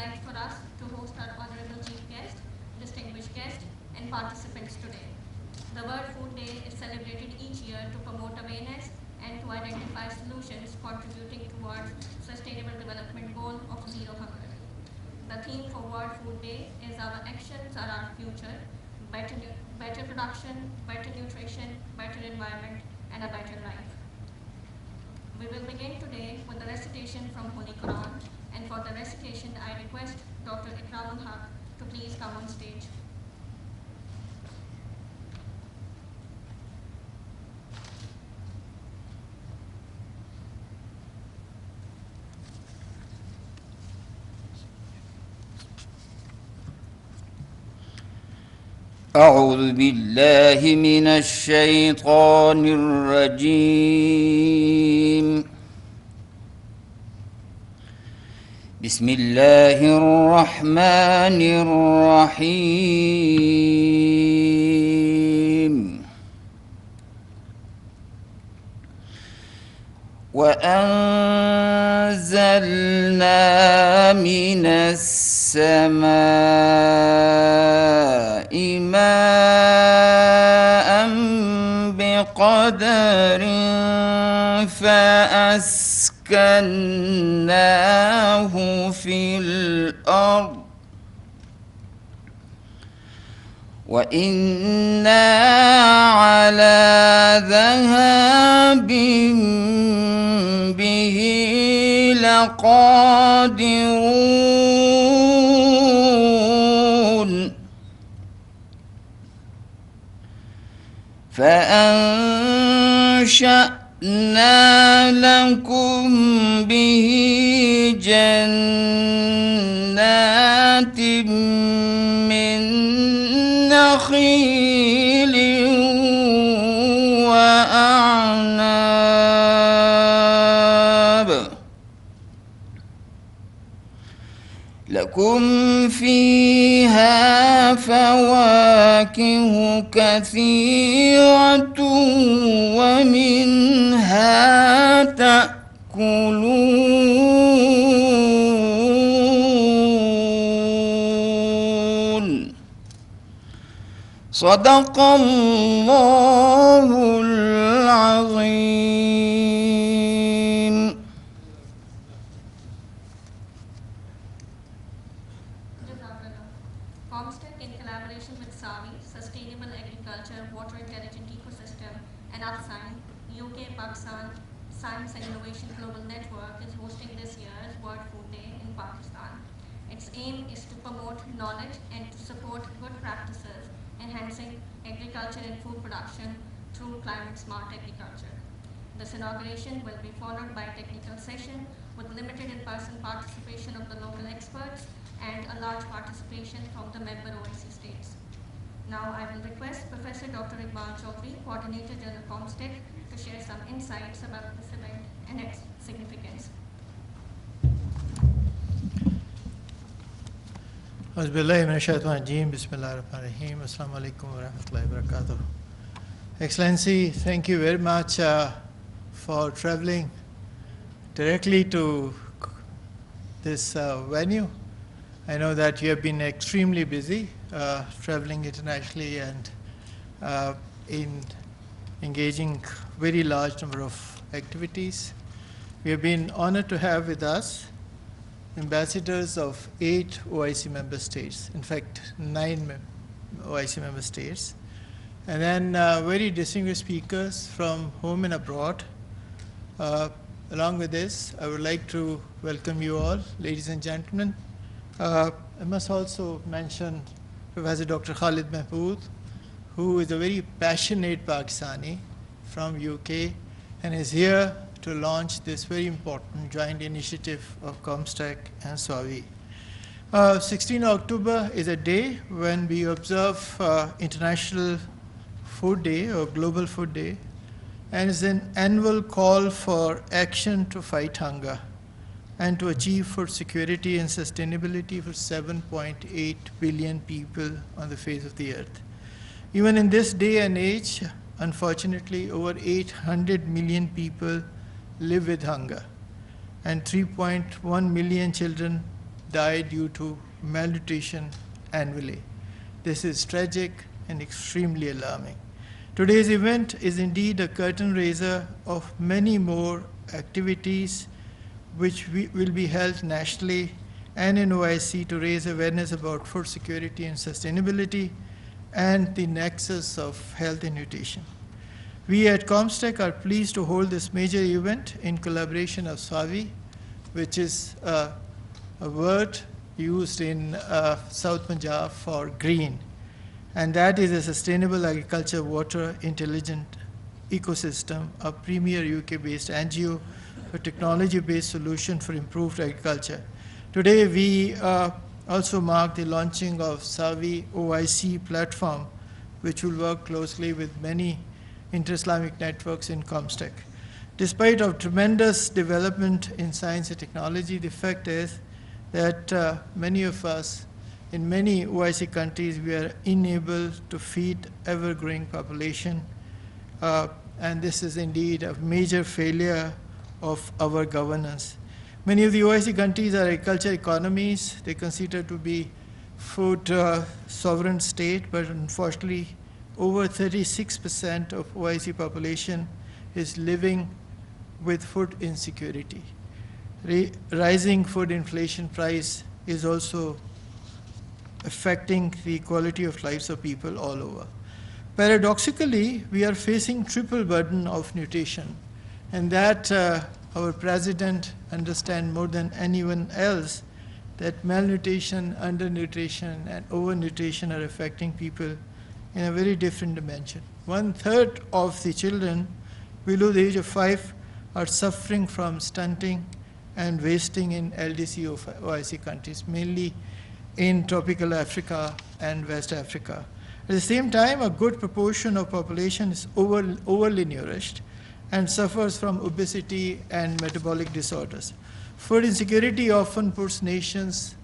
delight for us to host our honorable chief guest, distinguished guest, and participants today. The World Food Day is celebrated each year to promote awareness and to identify solutions contributing towards sustainable development goal of zero hunger. The theme for World Food Day is Our Actions Are Our Future, better production, better nutrition, better environment, and a better life. We will begin today with the recitation from Holy Quran, and for the recitation I request Dr. Ikramul Haq to please come on stage. أعوذ بالله من الشيطان الرجيم. بسم الله الرحمن الرحيم. وأنزلنا من السماء ماء بقدر فأسكناه في الأرض وإنا على ذهاب به لقادرون فأنشأنا لكم به جنات من نخيل وأعناب لكم فيها فواكه كثيرة ومنها تأكلون. صدق الله العظيم. COMSTECH, in collaboration with SAVI, Sustainable Agriculture, Water Intelligent Ecosystem, and UPSIGN, UK-Pakistan Science and Innovation Global Network is hosting this year's World Food Day in Pakistan. Its aim is to promote knowledge and to support good practices, enhancing agriculture and food production through climate-smart agriculture. This inauguration will be followed by a technical session with limited in-person participation of the local experts and a large participation from the member OIC states. Now I will request Professor Dr. Iqbal Chaudhry, Coordinator General COMSTECH, to share some insights about this event and its significance. Excellency, thank you very much for traveling directly to this venue. I know that you have been extremely busy traveling internationally and in engaging very large number of activities. We have been honored to have with us ambassadors of 8 OIC member states, in fact 9 OIC member states, and then very distinguished speakers from home and abroad. Along with this, I would like to welcome you all, ladies and gentlemen. I must also mention Professor Dr. Khalid Mahmood, who is a very passionate Pakistani from UK and is here to launch this very important joint initiative of COMSTECH and SAVI. 16 October is a day when we observe International Food Day or Global Food Day, and is an annual call for action to fight hunger and to achieve food security and sustainability for 7.8 billion people on the face of the earth. Even in this day and age, unfortunately, over 800 million people live with hunger, and 3.1 million children die due to malnutrition annually. This is tragic and extremely alarming. Today's event is indeed a curtain raiser of many more activities which will be held nationally and in OIC to raise awareness about food security and sustainability and the nexus of health and nutrition. We at Comstech are pleased to hold this major event in collaboration of SWAVI, which is a word used in South Punjab for green, and that is a sustainable agriculture water intelligent ecosystem, a premier UK-based NGO, a technology-based solution for improved agriculture. Today we also mark the launching of SAVI OIC platform, which will work closely with many inter-Islamic networks in Comstech. Despite of tremendous development in science and technology, the fact is that many of us in many OIC countries, we are unable to feed ever-growing population, and this is indeed a major failure of our governance. Many of the OIC countries are agriculture economies. They consider to be food sovereign state, but unfortunately, over 36% of OIC population is living with food insecurity. Rising food inflation price is also affecting the quality of lives of people all over. Paradoxically, we are facing triple burden of nutrition, and that our president understands more than anyone else that malnutrition, undernutrition, and overnutrition are affecting people in a very different dimension. 1/3 of the children below the age of 5 are suffering from stunting and wasting in LDC OIC countries, mainly in tropical Africa and West Africa. At the same time, a good proportion of population is overly nourished and suffers from obesity and metabolic disorders. Food insecurity often puts nations'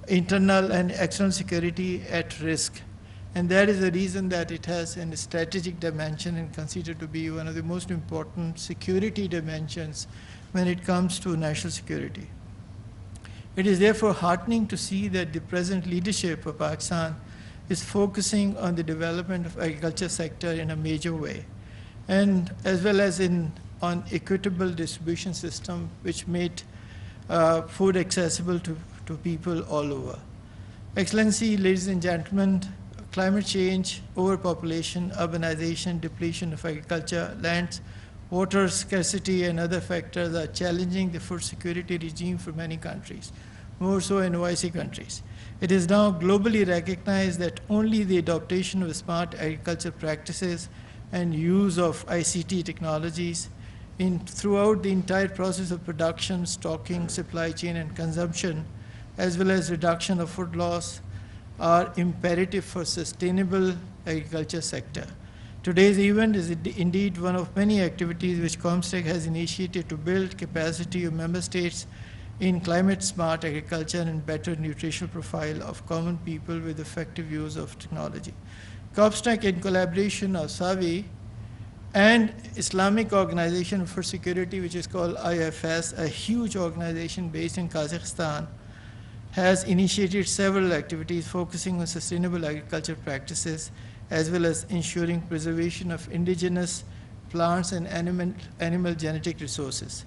internal and external security at risk. And that is the reason that it has a strategic dimension and considered to be one of the most important security dimensions when it comes to national security. It is therefore heartening to see that the present leadership of Pakistan is focusing on the development of agriculture sector in a major way, and as well as on equitable distribution system which made food accessible to people all over. Excellency, ladies and gentlemen, climate change, overpopulation, urbanization, depletion of agriculture, lands, water scarcity, and other factors are challenging the food security regime for many countries, more so in OIC countries. It is now globally recognized that only the adoption of smart agriculture practices and use of ICT technologies throughout the entire process of production, stocking, supply chain, and consumption, as well as reduction of food loss, are imperative for sustainable agriculture sector. Today's event is indeed one of many activities which Comstech has initiated to build capacity of member states in climate-smart agriculture and better nutritional profile of common people with effective use of technology. Comstech, in collaboration of SAVI and Islamic Organization for Security, which is called IFS, a huge organization based in Kazakhstan, has initiated several activities focusing on sustainable agriculture practices as well as ensuring preservation of indigenous plants and animal genetic resources.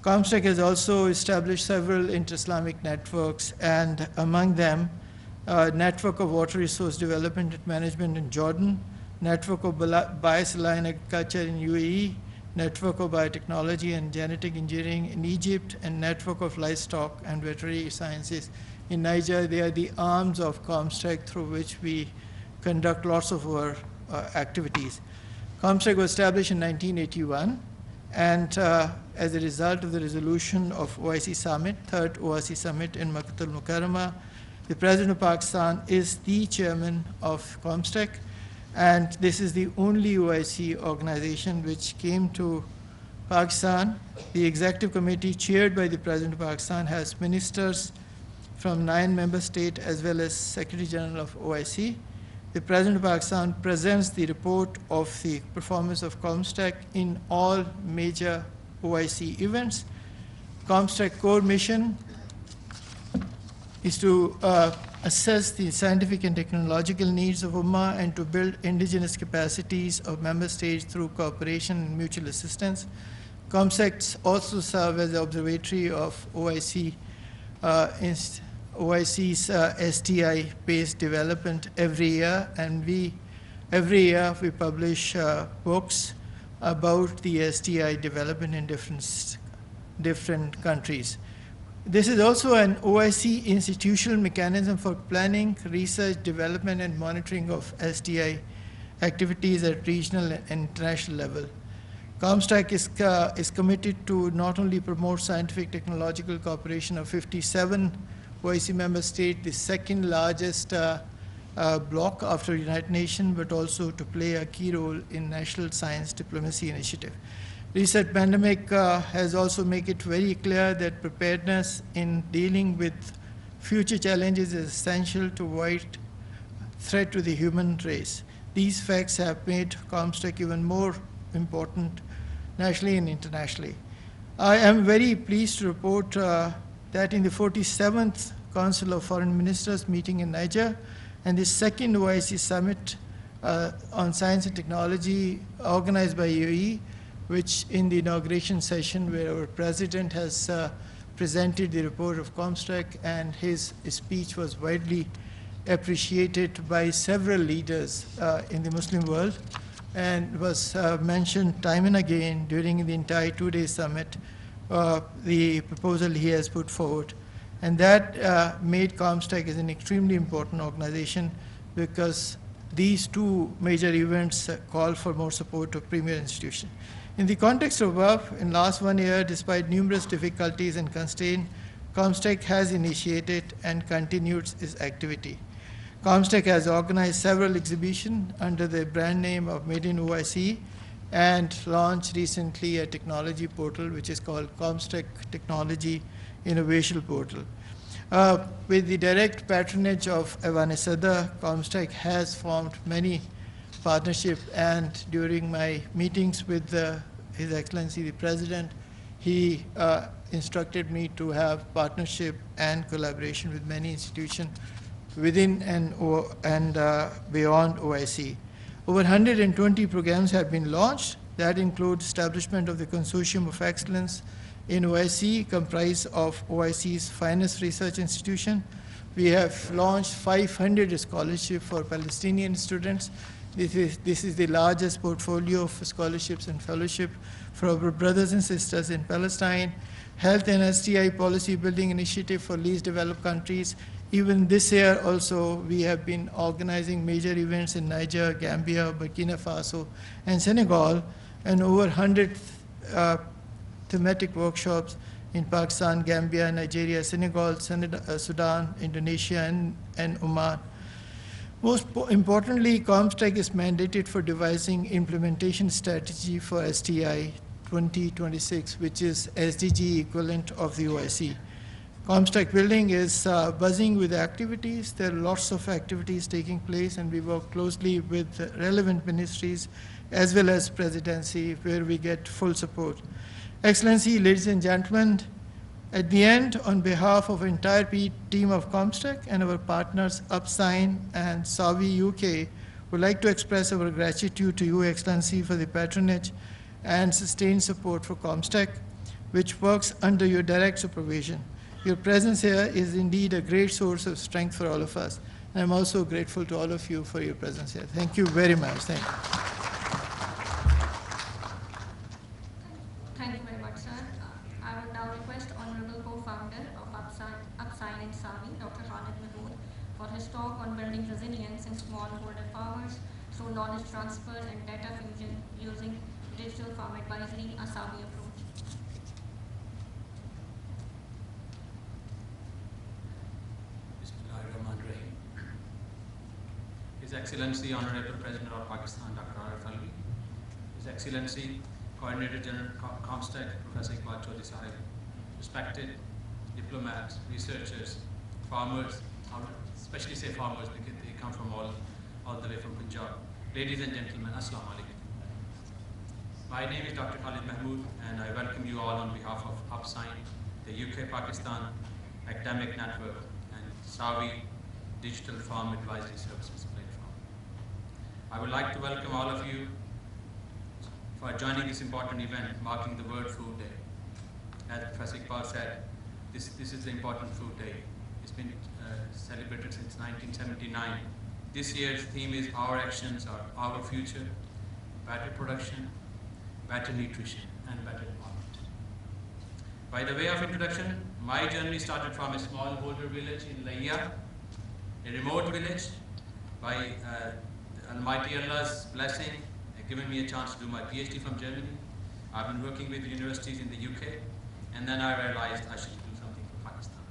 Comstech has also established several inter-Islamic networks, and among them, Network of Water Resource Development and Management in Jordan, Network of Biosaline Agriculture in UAE, Network of Biotechnology and Genetic Engineering in Egypt, and Network of Livestock and Veterinary Sciences in Niger. They are the arms of Comstech through which we conduct lots of our activities. Comstech was established in 1981, and as a result of the resolution of OIC Summit, third OIC Summit in Makkah al-Mukarramah, the President of Pakistan is the chairman of Comstech, and this is the only OIC organization which came to Pakistan. The executive committee, chaired by the President of Pakistan, has ministers from 9 member states as well as Secretary General of OIC. The President of Pakistan presents the report of the performance of Comstech in all major OIC events. Comstech core mission is to assess the scientific and technological needs of Ummah and to build indigenous capacities of member states through cooperation and mutual assistance. COMSEC also serve as the observatory of OIC's STI-based development every year, and every year we publish books about the STI development in different countries. This is also an OIC institutional mechanism for planning, research, development, and monitoring of STI activities at regional and international level. COMSTAC is committed to not only promote scientific technological cooperation of 57 OIC member states, the second largest bloc after United Nations, but also to play a key role in national science diplomacy initiative. Recent pandemic has also made it very clear that preparedness in dealing with future challenges is essential to avoid threat to the human race. These facts have made COMSTAC even more important nationally and internationally. I am very pleased to report that in the 47th Council of Foreign Ministers meeting in Niger and the second OIC Summit on Science and Technology organized by UAE, which in the inauguration session where our president has presented the report of COMSTAC, and his speech was widely appreciated by several leaders in the Muslim world and was mentioned time and again during the entire two-day summit, the proposal he has put forward. And that made COMSTAC as an extremely important organization because these two major events call for more support of premier institutions. In the context of above, in last 1 year, despite numerous difficulties and constraints, COMSTAC has initiated and continued its activity. COMSTAC has organized several exhibitions under the brand name of Made in OIC and launched recently a technology portal which is called COMSTAC Technology Innovation Portal. With the direct patronage of Evan Sada, COMSTAC has formed many partnership, and during my meetings with His Excellency the President, he instructed me to have partnership and collaboration with many institutions within and beyond OIC. Over 120 programs have been launched. That includes establishment of the Consortium of Excellence in OIC, comprised of OIC's finest research institution. We have launched 500 scholarships for Palestinian students. This is the largest portfolio of scholarships and fellowship for our brothers and sisters in Palestine. Health and STI policy building initiative for least developed countries. Even this year also, we have been organizing major events in Niger, Gambia, Burkina Faso, and Senegal, and over 100 thematic workshops in Pakistan, Gambia, Nigeria, Senegal, Sudan, Indonesia, and Oman. Most importantly, COMSTAC is mandated for devising implementation strategy for STI 2026, which is SDG equivalent of the OIC. COMSTAC building is buzzing with activities. There are lots of activities taking place, and we work closely with relevant ministries as well as presidency, where we get full support. Excellency, ladies and gentlemen, at the end, on behalf of the entire team of COMSTAC and our partners Upsign and Savi UK, would like to express our gratitude to you, Excellency, for the patronage and sustained support for COMSTAC, which works under your direct supervision. Your presence here is indeed a great source of strength for all of us. And I'm also grateful to all of you for your presence here. Thank you very much. Thank you. Thank you very much, sir. I would now request Honorable Co-Founder of Upsign and Savi, Dr. Khalid Mahmood, for his talk on building resilience in smallholder farmers through knowledge transfer and data fusion using digital farm advisory, a Savi approach. His Excellency Honorable President of Pakistan, Dr. Arif Alvi, His Excellency Coordinator General COMSTAC, Professor Iqbal Chaudhry Sahib, respected diplomats, researchers, farmers, I would especially say farmers because they come from all the way from Punjab. Ladies and gentlemen, Assalamu alaikum. My name is Dr. Khalid Mahmood, and I welcome you all on behalf of Upsign, the UK-Pakistan Academic Network, and SAVI Digital Farm Advisory Services platform. I would like to welcome all of you for joining this important event marking the World Food Day. As Professor Iqbal said, this is the important food day. It's been celebrated since 1979. This year's theme is Our Actions Are Our Future, Better Production, Better Nutrition, and Better Environment. By the way of introduction, my journey started from a smallholder village in Laiya, a remote village. By Almighty Allah's blessing, given me a chance to do my PhD from Germany. I've been working with universities in the UK, and then I realized I should do something for Pakistan.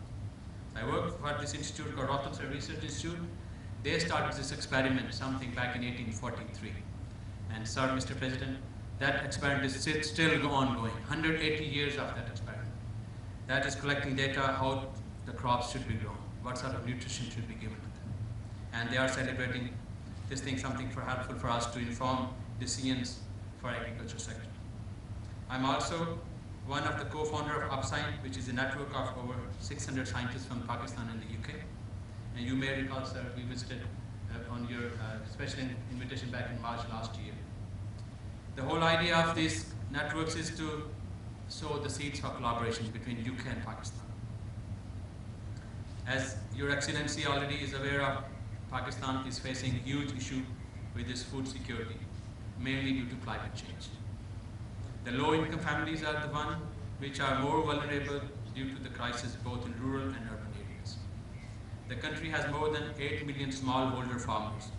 I worked for this institute called Rohtak Sir Research Institute. They started this experiment, something back in 1843. And sir, Mr. President, that experiment is still ongoing, 180 years of that experiment. That is collecting data how the crops should be grown, what sort of nutrition should be given to them. And they are celebrating this thing, something helpful for us to inform decisions for agriculture sector. I'm also one of the co-founder of UpSign, which is a network of over 600 scientists from Pakistan and the UK. And you may recall, sir, we visited on your special invitation back in March last year. The whole idea of these networks is to sow the seeds for collaboration between UK and Pakistan. As Your Excellency already is aware of, Pakistan is facing a huge issue with its food security, mainly due to climate change. The low-income families are the ones which are more vulnerable due to the crisis both in rural and urban areas. The country has more than 8 million smallholder farmers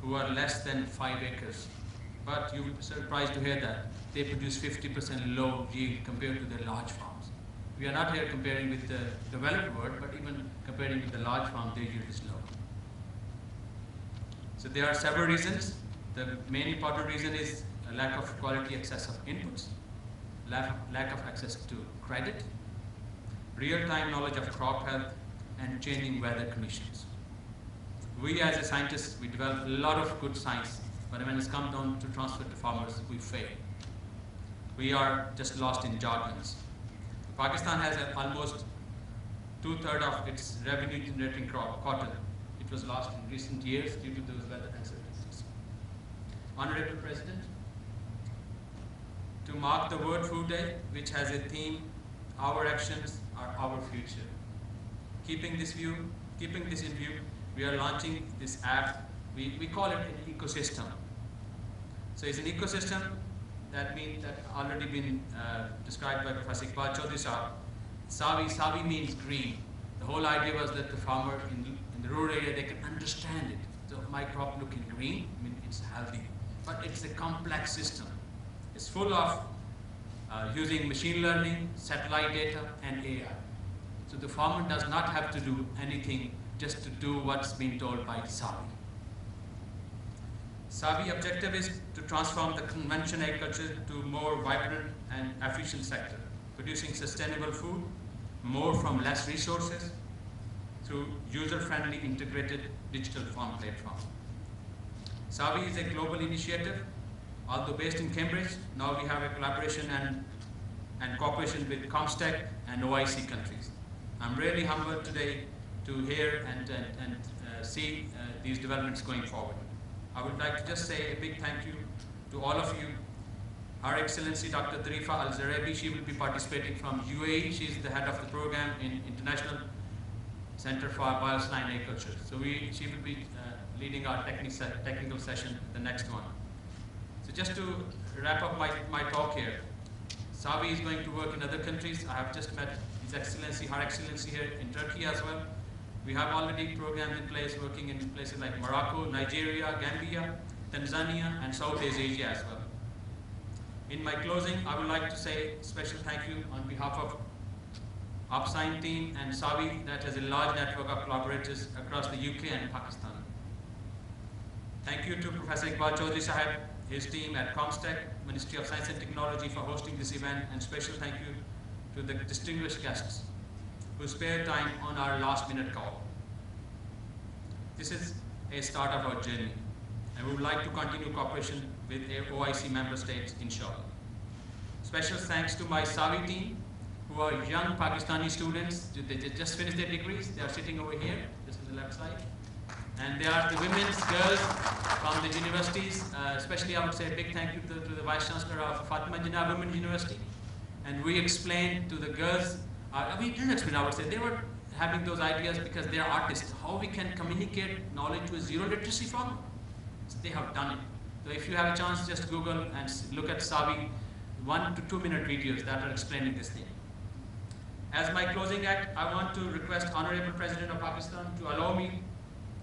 who are less than 5 acres. But you will be surprised to hear that they produce 50% low yield compared to their large farms. We are not here comparing with the developed world, but even comparing with the large farm, their yield is low. So there are several reasons. The main important reason is a lack of quality access of inputs, lack of access to credit, real-time knowledge of crop health, and changing weather conditions. We as a scientists, we develop a lot of good science, but when it's come down to transfer to farmers, we fail. We are just lost in jargons. Pakistan has almost 2/3 of its revenue generating crop, cotton. It was lost in recent years due to those weather uncertainties. Honorable President, to mark the World Food Day, which has a theme, Our Actions Are Our Future. Keeping this in view, we are launching this app. We call it an ecosystem. So it's an ecosystem that means that already been described by Professor Iqbal Chaudhry Sahab. SAVI means green. The whole idea was that the farmer in the rural area, they can understand it. So my crop looking green, I mean it's healthy, but it's a complex system. It's full of using machine learning, satellite data, and AI. So the farmer does not have to do anything just to do what's been told by SAVI. SAVI objective is to transform the conventional agriculture to more vibrant and efficient sector, producing sustainable food, more from less resources, through user-friendly integrated digital farm platform. SAVI is a global initiative. Although based in Cambridge, now we have a collaboration and cooperation with COMSTEC and OIC countries. I'm really humbled today to hear and see these developments going forward. I would like to just say a big thank you to all of you. Her Excellency Dr. Tarifa Al-Zarabi, she will be participating from UAE. She is the head of the program in International Center for Biosaline Agriculture. So she will be leading our technical session, the next one. So just to wrap up my talk here, SAVI is going to work in other countries. I have just met His Excellency, Her Excellency here in Turkey as well. We have already programs in place working in places like Morocco, Nigeria, Gambia, Tanzania, and Southeast Asia as well. In my closing, I would like to say a special thank you on behalf of UpSign team and SAVI that has a large network of collaborators across the UK and Pakistan. Thank you to Professor Iqbal Chaudhry Sahab, his team at COMSTEC, Ministry of Science and Technology for hosting this event, and special thank you to the distinguished guests who spared time on our last minute call. This is a start of our journey, and we would like to continue cooperation with OIC member states, inshallah. Special thanks to my SAVI team who are young Pakistani students. They just finished their degrees. They are sitting over here, just on the left side. And they are the women's girls from the universities. Especially, I would say a big thank you to the Vice Chancellor of Fatima Jinnah Women's University. And we explained to the girls, we didn't explain, I would say, they were having those ideas because they are artists, how we can communicate knowledge to a zero literacy farmer. So they have done it. So if you have a chance, just Google and look at Savi 1 to 2 minute videos that are explaining this thing. As my closing act, I want to request Honorable President of Pakistan to allow me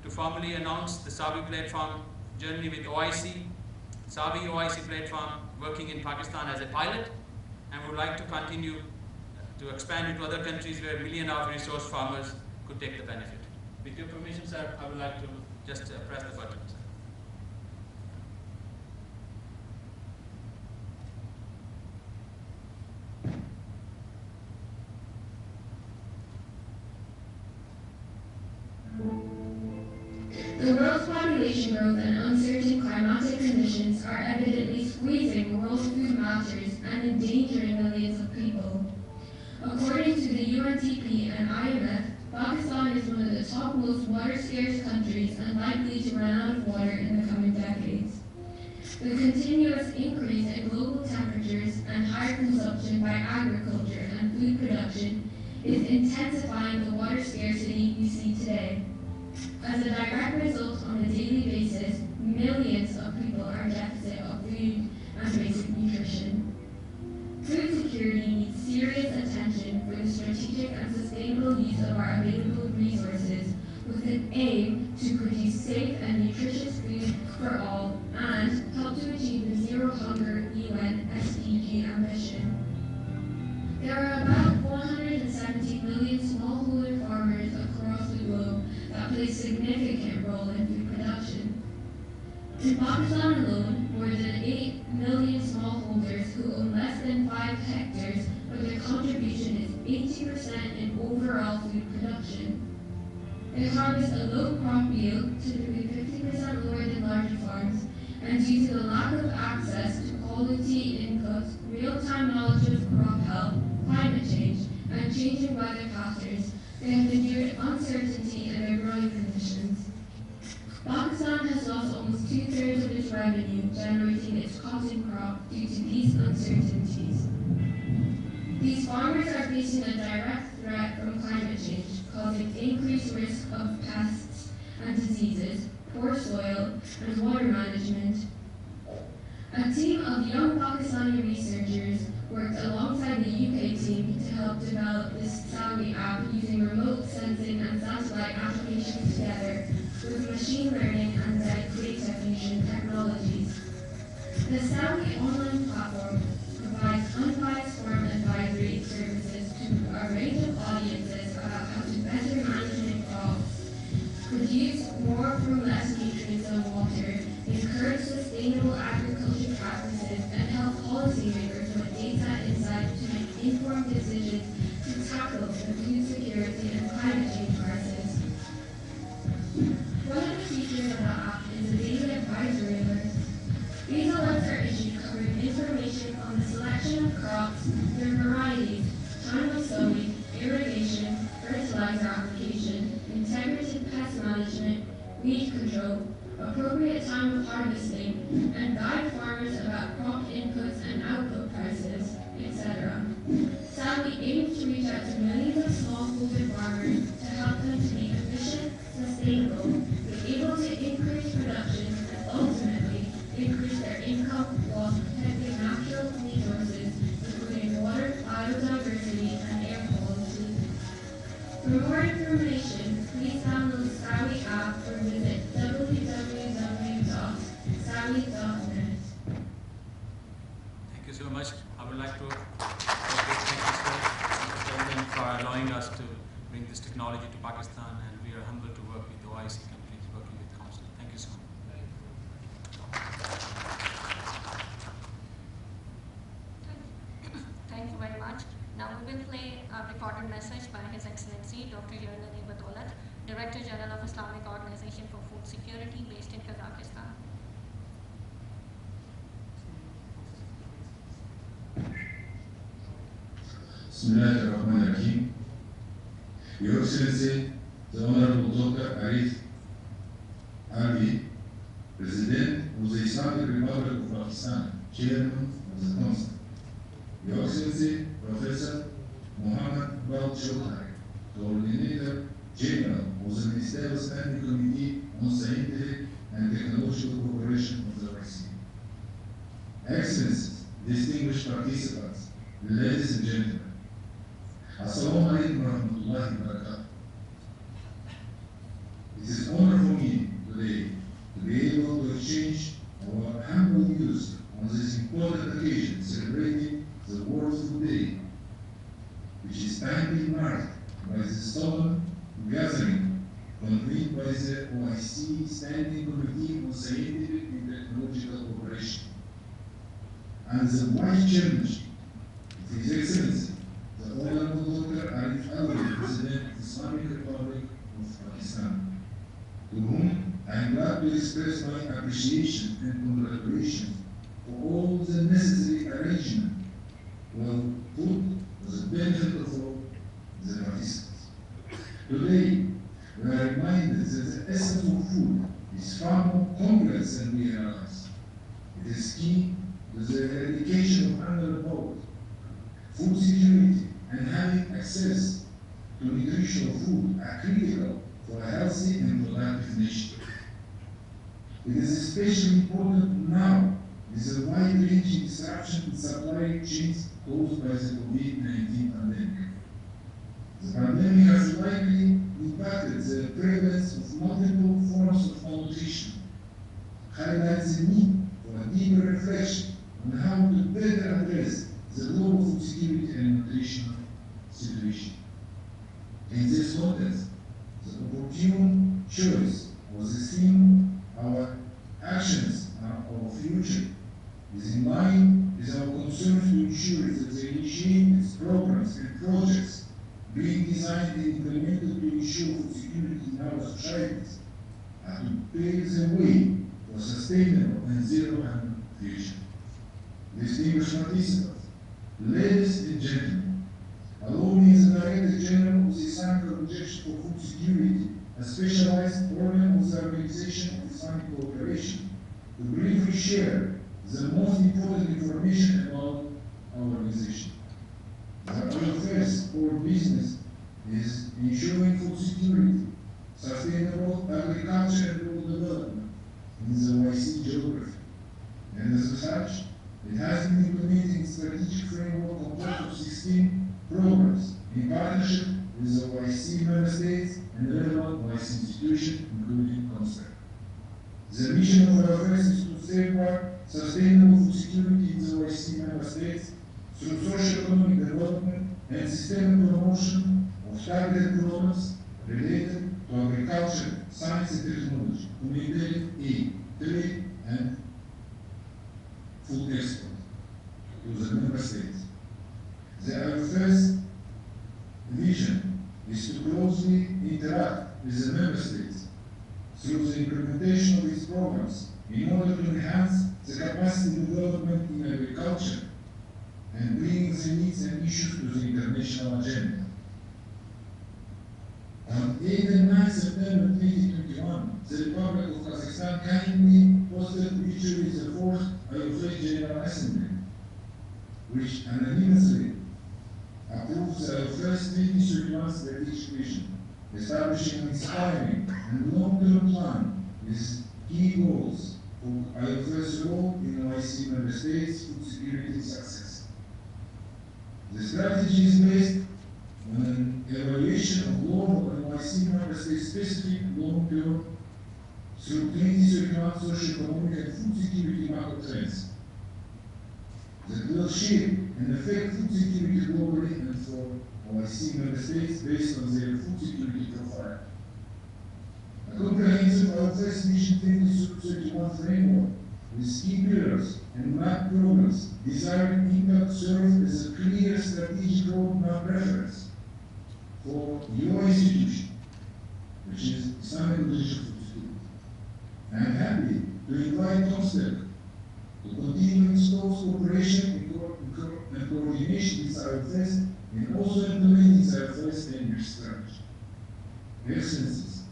to formally announce the Savi platform journey with OIC, Savi OIC platform working in Pakistan as a pilot, and would like to continue to expand into other countries where millions of resource farmers could take the benefit. With your permission, sir, I would like to just press the button, sir. The world's population growth and uncertain climatic conditions are evidently squeezing world food markets and endangering millions of people. According to the UNDP and IMF, Pakistan is one of the top most water-scarce countries and likely to run out of water in the coming decades. The continuous increase in global temperatures and higher consumption by agriculture and food production is intensifying the water scarcity we see today. As a direct result, on a daily basis, millions of people are in deficit of food and basic nutrition. Food security needs serious attention for the strategic and sustainable use of our available resources with an aim to produce safe and nutritious food for all and help to achieve the Zero Hunger UN SDG ambition. There are about 470 million smallholder farmers across the globe that play a significant role in food production. In Pakistan alone, more than 8 million smallholders who own less than 5 hectares, but their contribution is 80% in overall food production. They harvest a low crop yield, typically 50% lower than larger farms, and due to the lack of access to quality inputs, real-time knowledge of crop health, climate change, and changing weather patterns, they have endured uncertainty in their growing conditions. Pakistan has lost almost 2/3 of its revenue generating its cotton crop due to these uncertainties. These farmers are facing a direct threat from climate change, causing increased risk of pests and diseases, poor soil, and water management. A team of young Pakistani researchers worked alongside the UK team to help develop this Savi app using remote sensing and satellite applications together with machine learning and data fusion technologies. The Savi online platform provides unbiased farm advisory services to a range of audiences about how to better manage crops, produce more from less nutrients and water, encourage sustainable agriculture practices, and help policymakers with data insight to make informed decisions to tackle the food security and climate change crisis. One of the features of the app is a daily advisory alert. These alerts are issued covering information on the selection of crops, their varieties, time of sowing, irrigation, fertilizer application, integrated pest management, weed control, appropriate time of harvesting, and guide farmers about crop inputs and output prices, etc. Savi aims to reach out to millions of smallholder farmers to help them to be efficient, sustainable, be able to increase production, and ultimately increase their income while protecting natural resources, including water, biodiversity, and air quality. For more information, please download the Savi app or visit www.savi.net. Thank you so much. I would like to thank Mr. President for allowing us to bring this technology to Pakistan, and we are humbled to work with the OIC countries working with Council. Thank you so much. Thank you very much. Now we will play a recorded message by His Excellency Dr. Yernali Badolat, Director General of Islamic Organization for Food Security based in Kazakhstan. Bismillahirrahmanirrahim. Your Excellency, the Honorable Dr. Arif Alvi, President of the Islamic Republic of Pakistan, Chairman of the Council. Your Excellency, Professor Muhammad Bal Chowdhury, Coordinator General of the Ministerial Standing Committee on Scientific and Technological Cooperation of the OIC. Excellencies, distinguished participants, ladies and gentlemen, Assalamu alaikum wa rahmatullahi wa barakatuh. It is an honor for me today to be able to exchange our humble views on this important occasion celebrating the World Food Day, which is timely marked by the solemn gathering convened by the OIC Standing Committee on Scientific and Technological Cooperation, and the wide challenge of His Excellency, the Honorable Dr. Arif Alvi, President of the Islamic Republic of Pakistan, to whom I am glad to express my appreciation and congratulations for all the necessary arrangements will put for the benefit of all the participants. Today, we are reminded that the essence of food is far more complex than we realize. It is key to the eradication of hunger and poverty, food security, and having access to nutritional food are critical for a healthy and productive nation. It is especially important now with the wide-ranging disruption in supply chains caused by the COVID-19 pandemic. The pandemic has likely impacted the prevalence of multiple forms of malnutrition, highlights the need for a deeper reflection on how to better address the global food security and nutritional situation. In this context, the opportune choice was the theme, our actions are our future, is in line with our concerns to ensure that the initiatives, programs, and projects being designed and implemented to ensure food security in our societies are to pave the way for sustainable and zero hunger future. Distinguished participants, ladies and gentlemen, allow me as the Director General of the Islamic Organization for Food Security, a specialized organ of the Organization of Islamic Cooperation, to briefly share the most important information about our organization. Our first core business is ensuring food security, sustainable agriculture and rural development in the OIC geography. And as such, it has been implementing strategic framework composed of 16 programs in partnership with the OIC member states and relevant OIC institutions, including CONSTAC. The mission of our affairs is to safeguard sustainable food security in the OIC member states through socio-economic development and systemic promotion of targeted programs related to agriculture, science and technology, humanitarian aid, trade, and food export to the member states. Our first vision is to closely interact with the member states through the implementation of these programs in order to enhance the capacity development in agriculture and bringing the needs and issues to the international agenda. On 8 and 9 September 2021, the Republic of Kazakhstan kindly hosted virtually the 4th IOFA General Assembly, which unanimously approved the first 2031 strategic vision, establishing an inspiring and long-term plan with key goals for IOFA's role in OIC member states' food security success. The strategy is based on an evaluation of global and OIC member states' specific long-term through 2031 socio-economic and food security macro trends that will shape and affect food security globally and for OIC member states based on their food security profile. A comprehensive IOFA's Mission 2031 framework with key pillars and map programs desired impact serve as a clear strategic roadmap reference for your institution, which is Islamic Organization for Food Security. I am happy to invite CONSTAC to continue its close cooperation and coordination with IOFA's in also implementing their first 10-year strategy. Excellencies,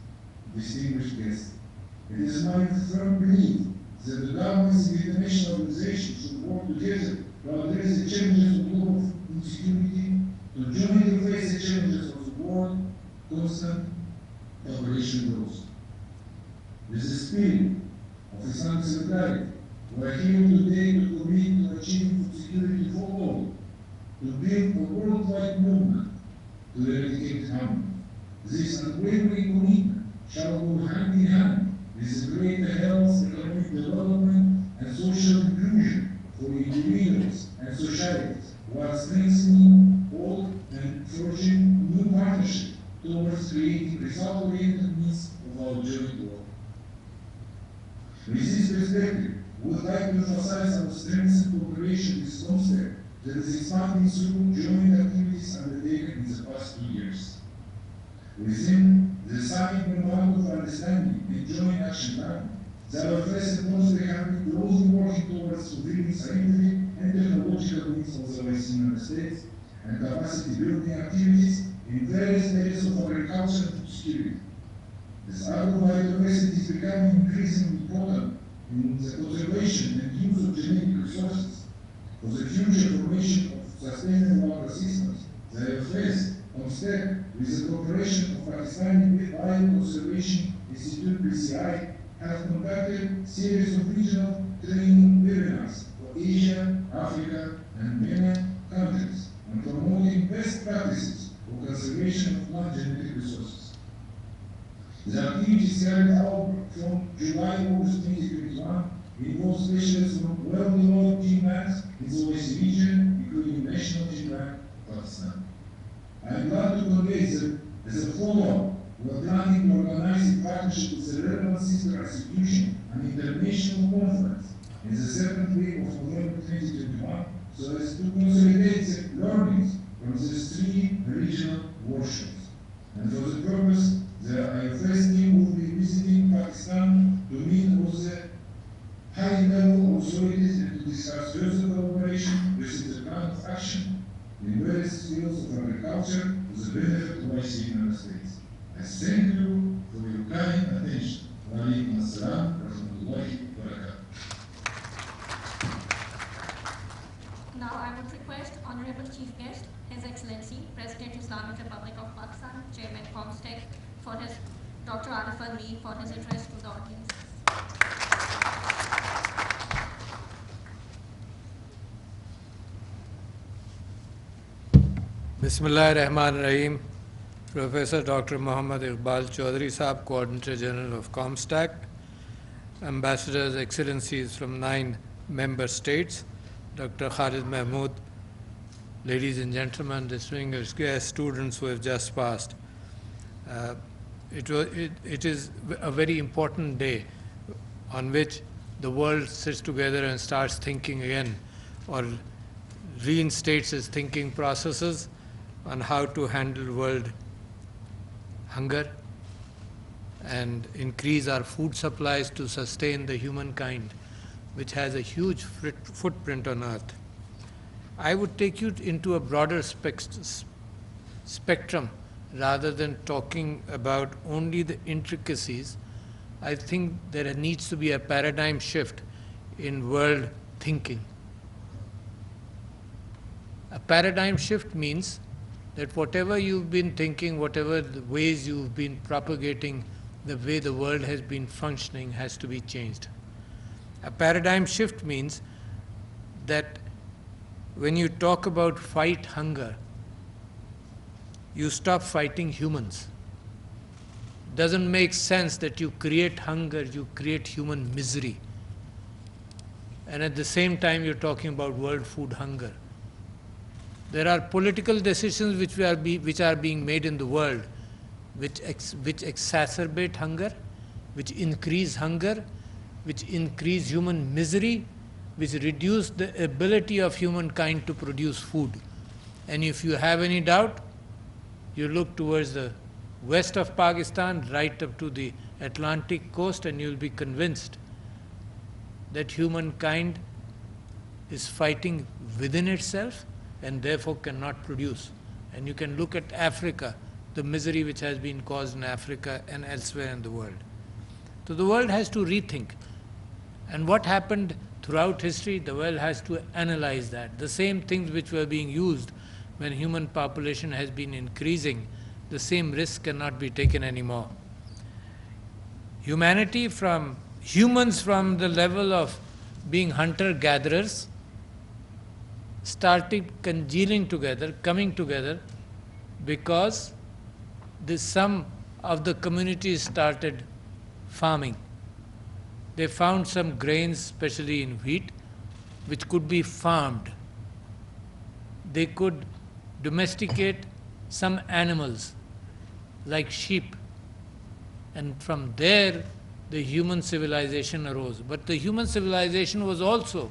distinguished guests, it is my firm belief that the governments and international organizations should work together to address the challenges of global insecurity, to jointly face the challenges of the world, constant population growth. With the spirit of Islamic solidarity, we are here today to commit to achieving food security for all, to build a worldwide movement to eradicate hunger. This unwavering commitment shall go hand in hand with greater health, economic development, and social inclusion for individuals and societies, while strengthening all and forging new partnerships towards creating result-oriented means of our joint work. With this perspective, we would like to emphasize our strengthened cooperation with COMSTEC that is expanding through joint activities undertaken in the past 2 years. Within the summit memorandum of understanding and joint action plan, the IFS and COMSTEC have been closely working towards fulfilling scientific and technological needs of the Western United States and capacity building activities in various areas of agriculture and food security. This agrobiodiversity is becoming increasingly important in the conservation and use of genetic resources. For the future formation of sustainable agrosystems, the IFS, COMSTEC, with the cooperation of Pakistani Bioconservation Institute (PCI), have conducted a series of regional training webinars for Asia, Africa, and MENA countries on promoting best practices for conservation of plant genetic resources. The activities carried out from July-August 2021 involve specialists from well-developed gene banks in the OASI region, including National Gene Bank, Pakistan. I am glad to convey that as a follow-up, we are planning to organize a partnership with the relevant sister institution an international conference in the second week of November 2021 so as to consolidate the learnings from these 3 regional workshops. And for the purpose, the IFS team will be visiting Pakistan to meet with the high-level authorities and to discuss further cooperation with the plan of action in various fields of agriculture to the benefit of the United States. I thank you for your kind attention. Wa alaikum assalam wa rahmatullahi wa barakatuh. Now I would request Honorable Chief Guest, His Excellency, President Islamic Republic of Pakistan, Chairman COMSTEC, for his Dr. Arif Ali, for his address to the audience. Bismillah ar-Rahman ar-Rahim. Professor Dr. Muhammad Iqbal Chaudhry Saab, Coordinator General of COMSTAC, Ambassadors, Excellencies from 9 member states, Dr. Khalid Mahmood, ladies and gentlemen, distinguished guests, students who have just passed. It is a very important day on which the world sits together and starts thinking again, or reinstates its thinking processes on how to handle world hunger and increase our food supplies to sustain the humankind, which has a huge footprint on earth. I would take you into a broader spectrum rather than talking about only the intricacies. I think there needs to be a paradigm shift in world thinking. A paradigm shift means that whatever you've been thinking, whatever the ways you've been propagating, the way the world has been functioning has to be changed. A paradigm shift means that when you talk about fight hunger, you stop fighting humans. Doesn't make sense that you create hunger, you create human misery. And at the same time you're talking about world food hunger. There are political decisions which are being made in the world which exacerbate hunger, which increase hunger, which increase human misery, which reduce the ability of humankind to produce food. And if you have any doubt, you look towards the west of Pakistan, right up to the Atlantic coast, and you'll be convinced that humankind is fighting within itself and therefore cannot produce And you can look at Africa, the misery which has been caused in Africa and elsewhere in the world. So the world has to rethink. And what happened throughout history, the world has to analyze that. The same things which were being used when human population has been increasing, the same risk cannot be taken anymore. Humans from the level of being hunter-gatherers started congealing together, coming together, because some of the communities started farming. They found some grains, especially in wheat, which could be farmed. They could domesticate some animals, like sheep. And from there, the human civilization arose. But the human civilization was also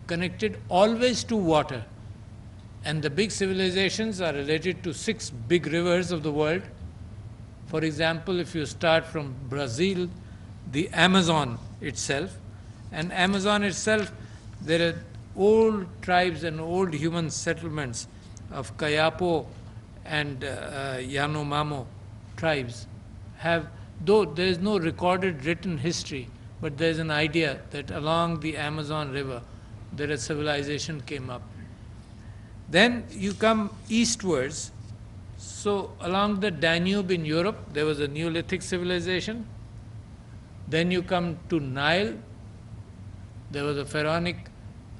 connected always to water. And the big civilizations are related to 6 big rivers of the world. For example, if you start from Brazil, the Amazon itself, and Amazon itself, there are old tribes and old human settlements of Kayapo and Yanomamo tribes though there is no recorded written history, but there is an idea that along the Amazon River there a civilization came up. Then you come eastwards, so along the Danube in Europe there was a Neolithic civilization. Then you come to Nile, there was a pharaonic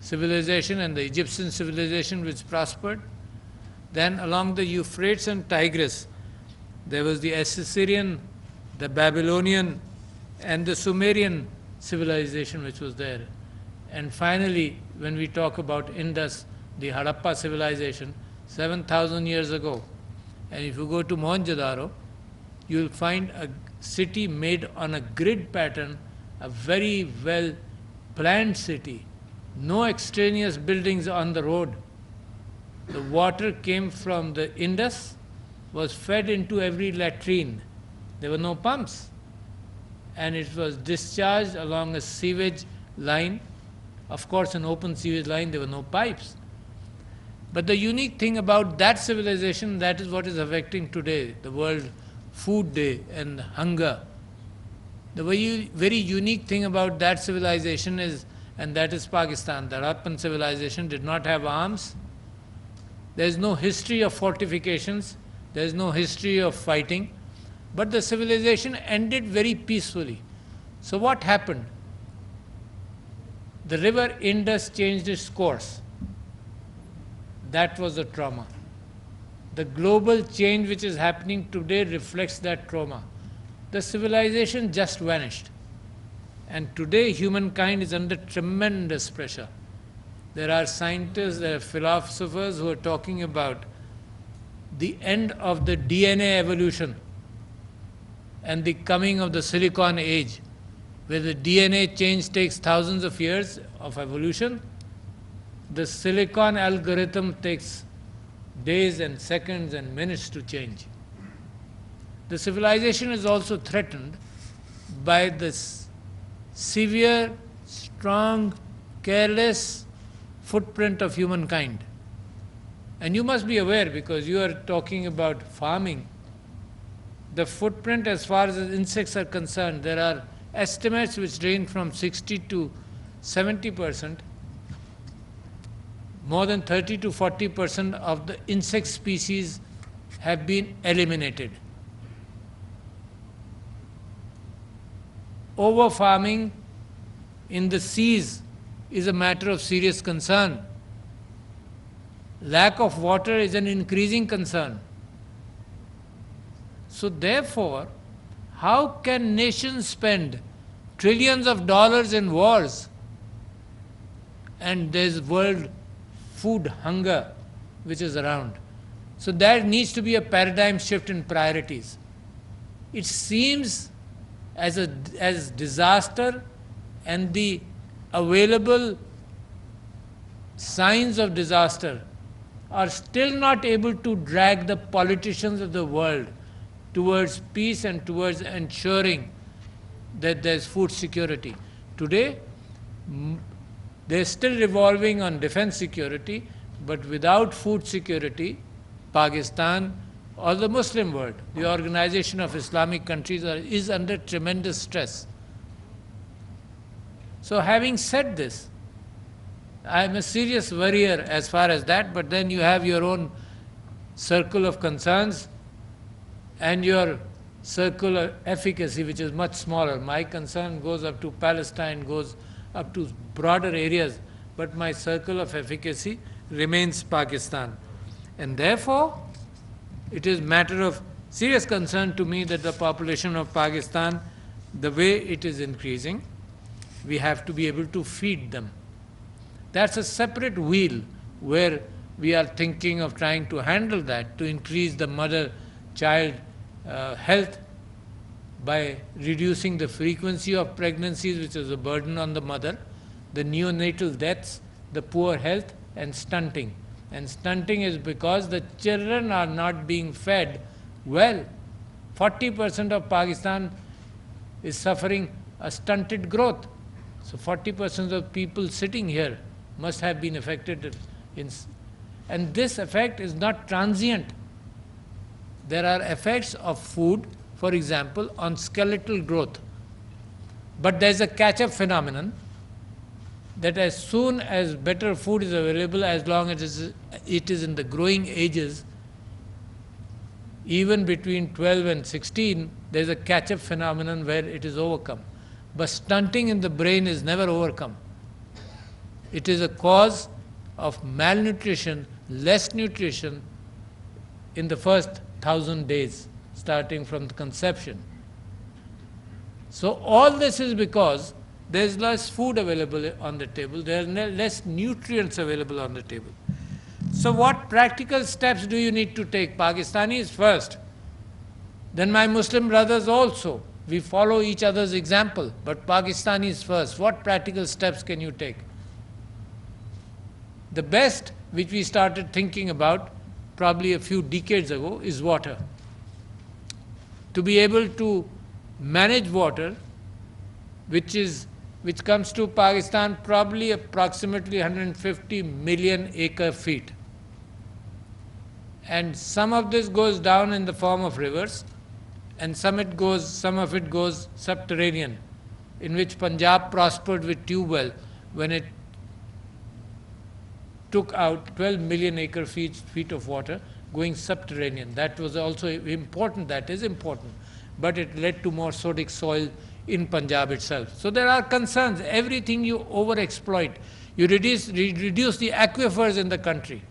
civilization and the Egyptian civilization which prospered. Then along the Euphrates and Tigris, there was the Assyrian, the Babylonian, and the Sumerian civilization which was there. And finally, when we talk about Indus, the Harappa civilization, 7,000 years ago. And if you go to Mohenjo-daro, you will find a city made on a grid pattern, a very well planned city. No extraneous buildings on the road. The water came from the Indus, was fed into every latrine. There were no pumps. And it was discharged along a sewage line. Of course, an open sewage line, there were no pipes. But the unique thing about that civilization, that is what is affecting today, the World Food Day and hunger. The very unique thing about that civilization is, and that is Pakistan, the Harappan civilization did not have arms. There is no history of fortifications. There is no history of fighting. But the civilization ended very peacefully. So what happened? The river Indus changed its course. That was the trauma. The global change which is happening today reflects that trauma. The civilization just vanished. And today humankind is under tremendous pressure. There are scientists, there are philosophers who are talking about the end of the DNA evolution and the coming of the Silicon Age, where the DNA change takes thousands of years of evolution. The silicon algorithm takes days and seconds and minutes to change. The civilization is also threatened by this severe, strong, careless footprint of humankind. And you must be aware, because you are talking about farming, the footprint as far as insects are concerned, there are estimates which range from 60 to 70%. More than 30 to 40% of the insect species have been eliminated. Over-farming in the seas is a matter of serious concern. Lack of water is an increasing concern. So therefore, how can nations spend trillions of dollars in wars and there's world food hunger which is around? So there needs to be a paradigm shift in priorities. It seems as disaster and the available signs of disaster are still not able to drag the politicians of the world towards peace and towards ensuring that there's food security. Today, they're still revolving on defense security, but without food security, Pakistan, or the Muslim world, the Organization of Islamic Countries, is under tremendous stress. So having said this, I am a serious worrier as far as that, but then you have your own circle of concerns and your circle of efficacy, which is much smaller. My concern goes up to Palestine, goes up to broader areas, but my circle of efficacy remains Pakistan. And therefore, it is matter of serious concern to me that the population of Pakistan, the way it is increasing, we have to be able to feed them. That's a separate wheel where we are thinking of trying to handle that, to increase the mother-child health by reducing the frequency of pregnancies, which is a burden on the mother, the neonatal deaths, the poor health, and stunting. And stunting is because the children are not being fed well. 40% of Pakistan is suffering a stunted growth. So 40% of people sitting here must have been affected. And this effect is not transient. There are effects of food, for example, on skeletal growth. But there's a catch-up phenomenon that as soon as better food is available, as long as it is in the growing ages, even between 12 and 16, there's a catch-up phenomenon where it is overcome. But stunting in the brain is never overcome. It is a cause of malnutrition, less nutrition in the first 1,000 days, starting from the conception. So all this is because there is less food available on the table, there are less nutrients available on the table. So what practical steps do you need to take? Pakistanis first, then my Muslim brothers also. We follow each other's example, but Pakistanis first. What practical steps can you take? The best, which we started thinking about probably a few decades ago, is water. To be able to manage water, which comes to Pakistan probably approximately 150 million acre feet. And some of this goes down in the form of rivers, and some of it goes subterranean, in which Punjab prospered with tube well when it took out 12 million acre feet of water going subterranean. That was also important, that is important, but it led to more sodic soil in Punjab itself. So there are concerns. Everything you overexploit, you reduce the aquifers in the country.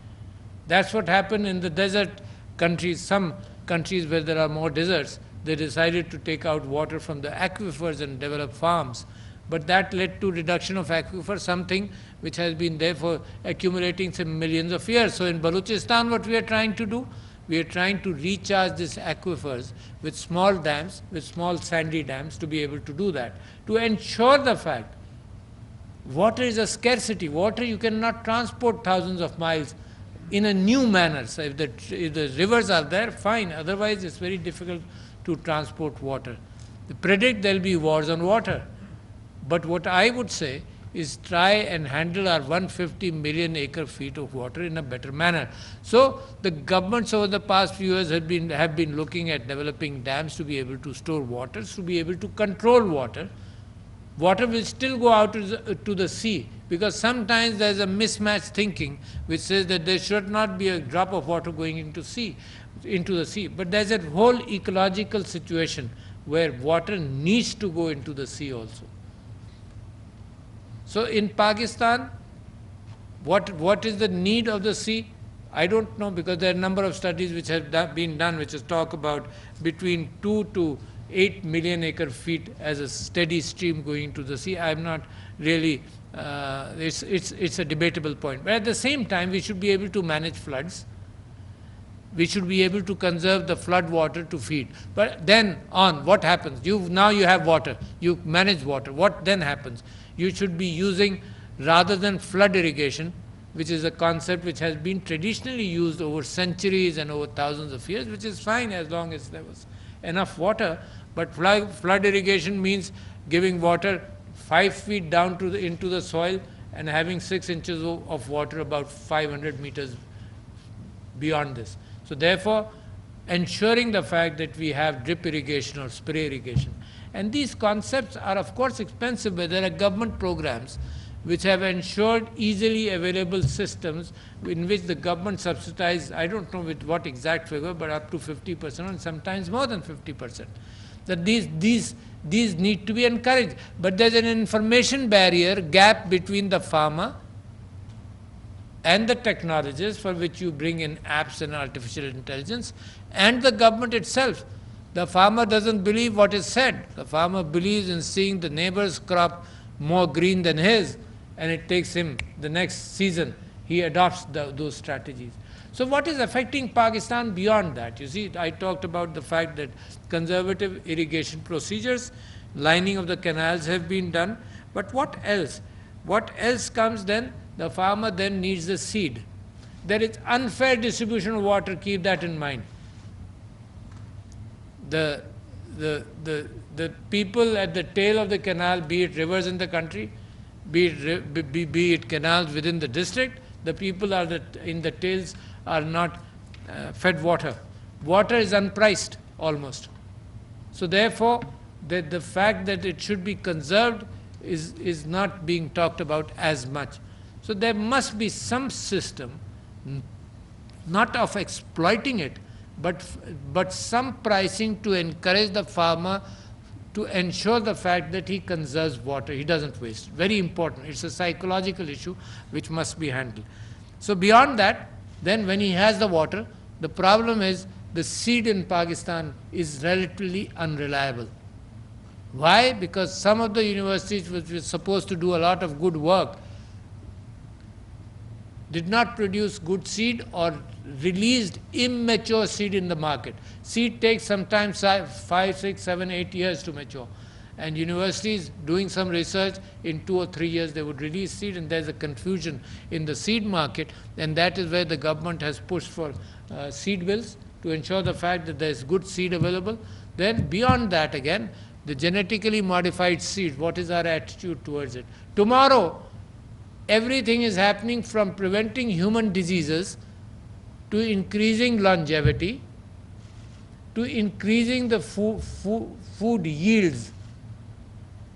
That's what happened in the desert countries. Some countries where there are more deserts, they decided to take out water from the aquifers and develop farms. But that led to reduction of aquifer, something which has been there for accumulating some millions of years. So in Balochistan, what we are trying to do, we are trying to recharge these aquifers with small dams, with small sandy dams, to be able to do that, to ensure the fact water is a scarcity. Water you cannot transport thousands of miles in a new manner. So if the rivers are there, fine. Otherwise, it's very difficult to transport water. They predict there will be wars on water. But what I would say is try and handle our 150 million acre feet of water in a better manner. So the governments over the past few years have been looking at developing dams to be able to store water, to be able to control water. Water will still go out to the sea, because sometimes there is a mismatched thinking which says that there should not be a drop of water going into the sea. But there is a whole ecological situation where water needs to go into the sea also. So in Pakistan, what is the need of the sea? I don't know, because there are a number of studies which have been done which talk about between 2 to 8 million acre feet as a steady stream going into the sea. I'm not really, it's a debatable point. But at the same time, we should be able to manage floods. We should be able to conserve the flood water to feed. But then on, what happens? Now you have water, you manage water. What then happens? You should be using, rather than flood irrigation, which is a concept which has been traditionally used over centuries and over thousands of years, which is fine as long as there was enough water. But flood irrigation means giving water 5 feet down into the soil and having 6 inches of water about 500 meters beyond this. So therefore, ensuring the fact that we have drip irrigation or spray irrigation. And these concepts are of course expensive, but there are government programs which have ensured easily available systems in which the government subsidizes, I don't know with what exact figure, but up to 50% and sometimes more than 50%. That these need to be encouraged. But there's an information barrier, gap between the farmer and the technologists, for which you bring in apps and artificial intelligence, and the government itself. The farmer doesn't believe what is said. The farmer believes in seeing the neighbor's crop more green than his, and it takes him the next season, he adopts those strategies. So what is affecting Pakistan beyond that? You see, I talked about the fact that conservative irrigation procedures, lining of the canals have been done, but what else? What else comes then? The farmer then needs the seed. There is unfair distribution of water, keep that in mind. The people at the tail of the canal, be it rivers in the country, be it canals within the district, the people in the tails are not fed water. Water is unpriced almost. So therefore, the fact that it should be conserved is not being talked about as much. So there must be some system, not of exploiting it, but some pricing to encourage the farmer to ensure the fact that he conserves water, he doesn't waste. Very important. It's a psychological issue which must be handled. So beyond that, then when he has the water, the problem is the seed in Pakistan is relatively unreliable. Why? Because some of the universities which were supposed to do a lot of good work did not produce good seed or released immature seed in the market. Seed takes sometimes 5, 6, 7, 8 years to mature. And universities doing some research, in 2 or 3 years they would release seed, and there's a confusion in the seed market, and that is where the government has pushed for seed bills to ensure the fact that there's good seed available. Then beyond that again, the genetically modified seed, what is our attitude towards it? Tomorrow, everything is happening from preventing human diseases to increasing longevity, to increasing the food yields,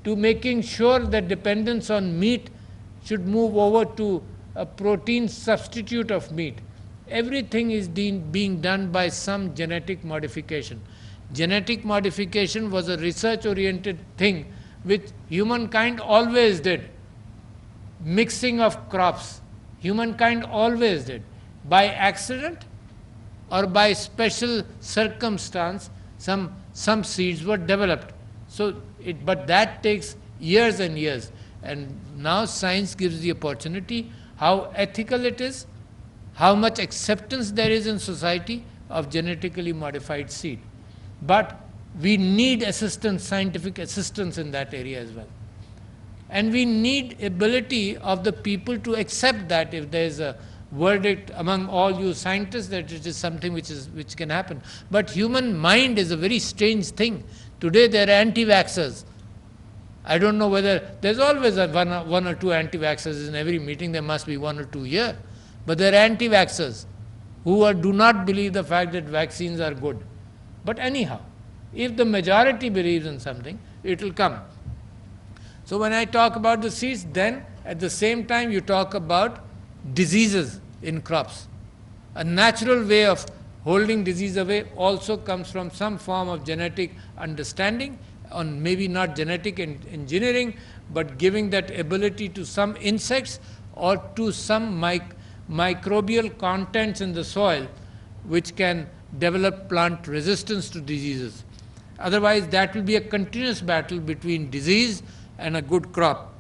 to making sure that dependence on meat should move over to a protein substitute of meat. Everything is being done by some genetic modification. Genetic modification was a research-oriented thing which humankind always did. Mixing of crops, humankind always did. By accident or by special circumstance, some seeds were developed. But that takes years and years. And now science gives the opportunity how ethical it is, how much acceptance there is in society of genetically modified seed. But we need assistance, scientific assistance in that area as well. And we need ability of the people to accept that if there is a verdict among all you scientists that it is something which can happen. But human mind is a very strange thing. Today there are anti-vaxxers. I don't know whether, there's always one or two anti-vaxxers in every meeting, there must be 1 or 2 here. But there are anti-vaxxers who do not believe the fact that vaccines are good. But anyhow, if the majority believes in something, it will come. So when I talk about the seeds, then at the same time you talk about diseases in crops. A natural way of holding disease away also comes from some form of genetic understanding, or maybe not genetic engineering, but giving that ability to some insects or to some microbial contents in the soil which can develop plant resistance to diseases. Otherwise, that will be a continuous battle between disease and a good crop.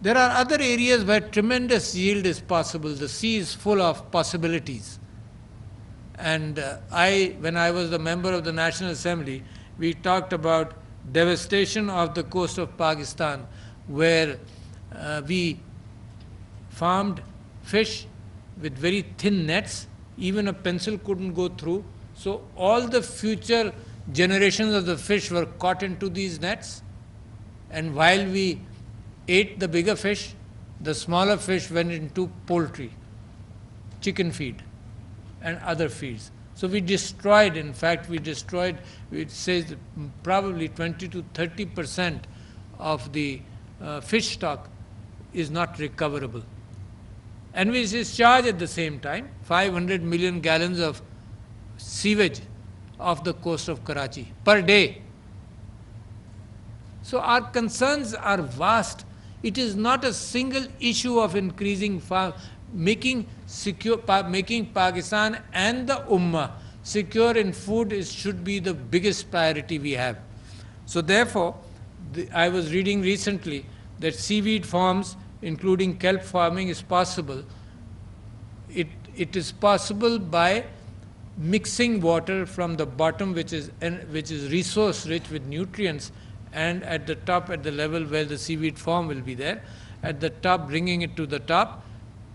There are other areas where tremendous yield is possible. The sea is full of possibilities. And when I was the member of the National Assembly, we talked about devastation of the coast of Pakistan, where we farmed fish with very thin nets. Even a pencil couldn't go through. So all the future generations of the fish were caught into these nets. And while we ate the bigger fish, the smaller fish went into poultry, chicken feed. and other fields. So we destroyed, in fact, it says probably 20 to 30% of the fish stock is not recoverable. And we discharge at the same time 500 million gallons of sewage off the coast of Karachi per day. So our concerns are vast. It is not a single issue of increasing making Pakistan and the Ummah secure in food should be the biggest priority we have. So therefore, I was reading recently that seaweed farms, including kelp farming, is possible. It is possible by mixing water from the bottom, which is resource rich with nutrients, and at the top, at the level where the seaweed farm will be there, at the top, bringing it to the top,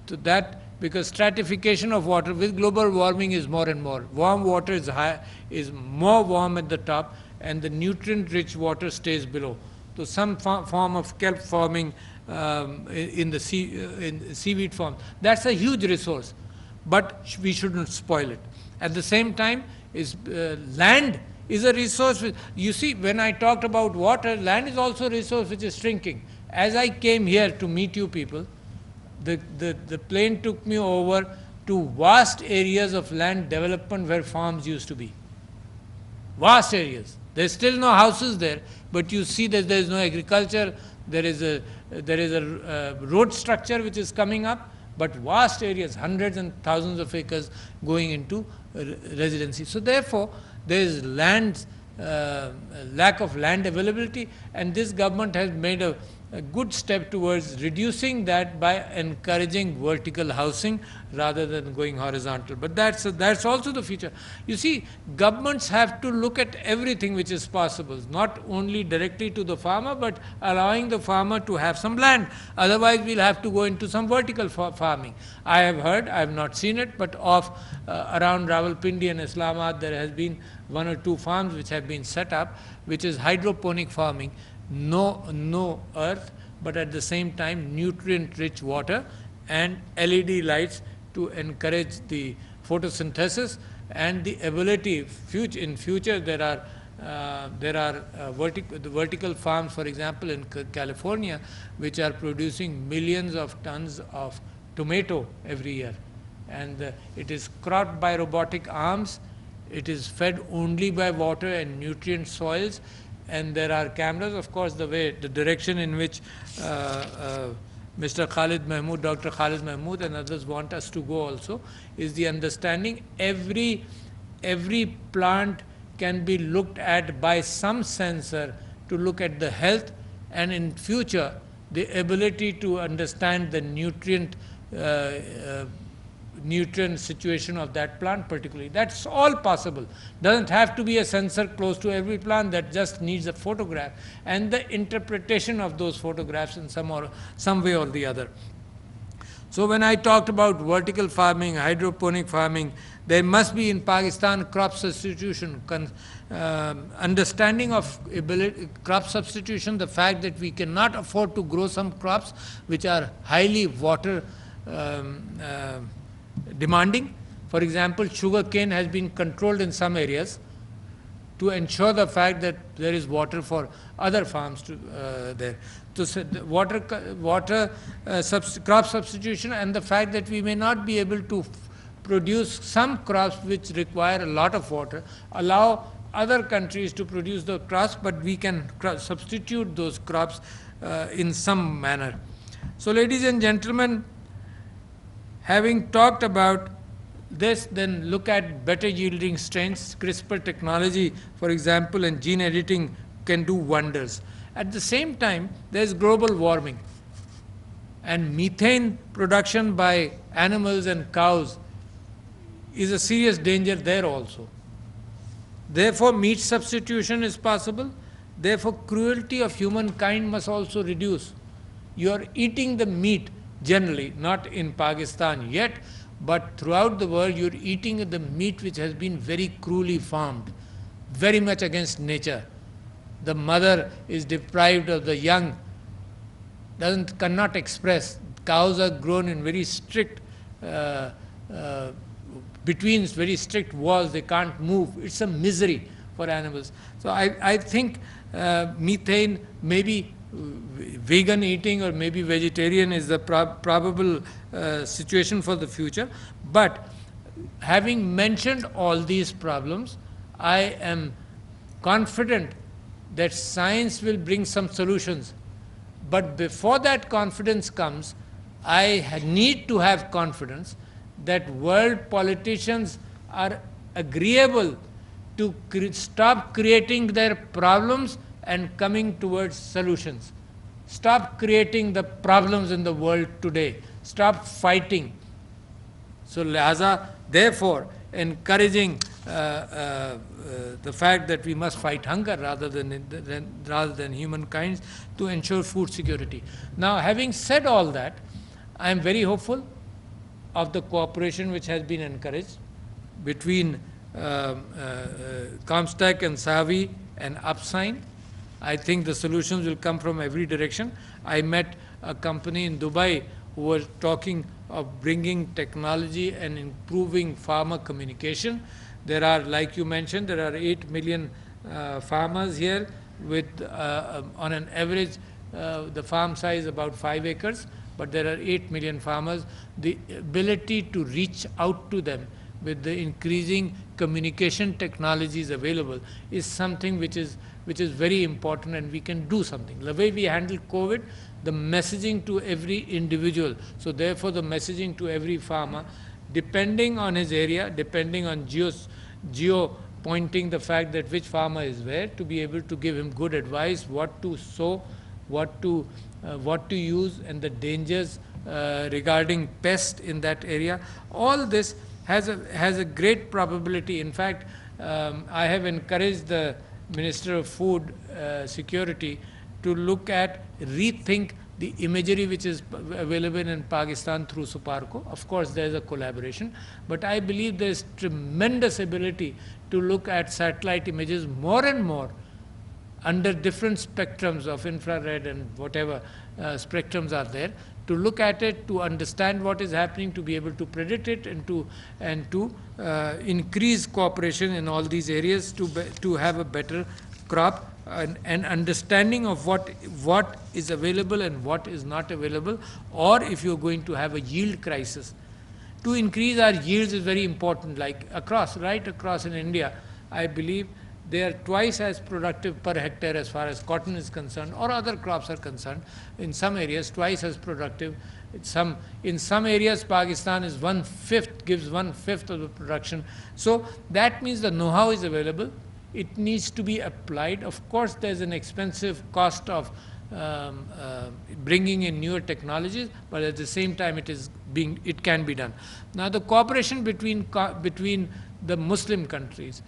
to that, because stratification of water with global warming is more and more. Warm water is more warm at the top, and the nutrient-rich water stays below. So some form of kelp farming in the seaweed farm, that's a huge resource, but we shouldn't spoil it. At the same time, land is a resource. You see, when I talked about water, land is also a resource which is shrinking. As I came here to meet you people, the plane took me over to vast areas of land development where farms used to be. Vast areas. There's still no houses there, but you see that there is no agriculture. There is a road structure which is coming up, but vast areas, hundreds and thousands of acres going into residency. So therefore, there is lack of land availability, and this government has made a good step towards reducing that by encouraging vertical housing rather than going horizontal. But that's also the future. You see, governments have to look at everything which is possible, not only directly to the farmer, but allowing the farmer to have some land. Otherwise, we'll have to go into some vertical farming. I have heard, I have not seen it, but around Rawalpindi and Islamabad, there has been 1 or 2 farms which have been set up, which is hydroponic farming. No earth, but at the same time nutrient-rich water and LED lights to encourage the photosynthesis and the ability. In future, there are vertical farms, for example, in California, which are producing millions of tons of tomato every year, and it is cropped by robotic arms. It is fed only by water and nutrient soils. And there are cameras, of course, the direction in which Mr. Khalid Mahmood, Dr. Khalid Mahmood and others want us to go also, is the understanding every plant can be looked at by some sensor to look at the health, and in future, the ability to understand the nutrient situation of that plant particularly. That's all possible. Doesn't have to be a sensor close to every plant, that just needs a photograph and the interpretation of those photographs in some way or the other. So when I talked about vertical farming, hydroponic farming, there must be in Pakistan crop substitution, understanding of crop substitution, the fact that we cannot afford to grow some crops which are highly water demanding. For example, sugar cane has been controlled in some areas to ensure the fact that there is water for other farms there. So crop substitution, and the fact that we may not be able to produce some crops which require a lot of water, allow other countries to produce the crops, but we can substitute those crops in some manner. So ladies and gentlemen, having talked about this, then look at better yielding strains. CRISPR technology, for example, and gene editing can do wonders. At the same time, there's global warming, and methane production by animals and cows is a serious danger there also. Therefore, meat substitution is possible. Therefore, cruelty of humankind must also reduce. You are eating the meat generally, not in Pakistan yet, but throughout the world, you're eating the meat which has been very cruelly farmed, very much against nature. The mother is deprived of the young, cannot express. Cows are grown in very strict between very strict walls, they can't move. It's a misery for animals. So I think methane, maybe vegan eating or maybe vegetarian is the probable situation for the future. But having mentioned all these problems, I am confident that science will bring some solutions. But before that confidence comes, I need to have confidence that world politicians are agreeable to stop creating their problems and coming towards solutions. Stop creating the problems in the world today. Stop fighting. So Lihaza, therefore, encouraging the fact that we must fight hunger rather than humankind to ensure food security. Now, having said all that, I am very hopeful of the cooperation which has been encouraged between Comstack and Savi and Upsign. I think the solutions will come from every direction. I met a company in Dubai who was talking of bringing technology and improving farmer communication. There are, like you mentioned, there are 8 million farmers here with, on an average, the farm size about 5 acres, but there are 8 million farmers. The ability to reach out to them with the increasing communication technologies available is something which is very important, and we can do something. The way we handle COVID, the messaging to every individual, so therefore the messaging to every farmer, depending on his area, depending on geo pointing the fact that which farmer is where, to be able to give him good advice, what to sow, what to use, and the dangers regarding pest in that area. All this has a great probability. In fact, I have encouraged the Minister of Food Security to look at, rethink the imagery which is available in Pakistan through Suparco. Of course, there is a collaboration, but I believe there is tremendous ability to look at satellite images more and more under different spectrums of infrared and whatever spectrums are there, to look at it, to understand what is happening, to be able to predict it, and to increase cooperation in all these areas to have a better crop and understanding of what is available and what is not available, or if you're going to have a yield crisis. To increase our yields is very important, like right across in India, I believe they are twice as productive per hectare as far as cotton is concerned, or other crops are concerned. In some areas, twice as productive. In some areas, Pakistan is gives 1/5 of the production. So that means the know-how is available. It needs to be applied. Of course, there's an expensive cost of bringing in newer technologies, but at the same time, it can be done. Now, the cooperation between the Muslim countries,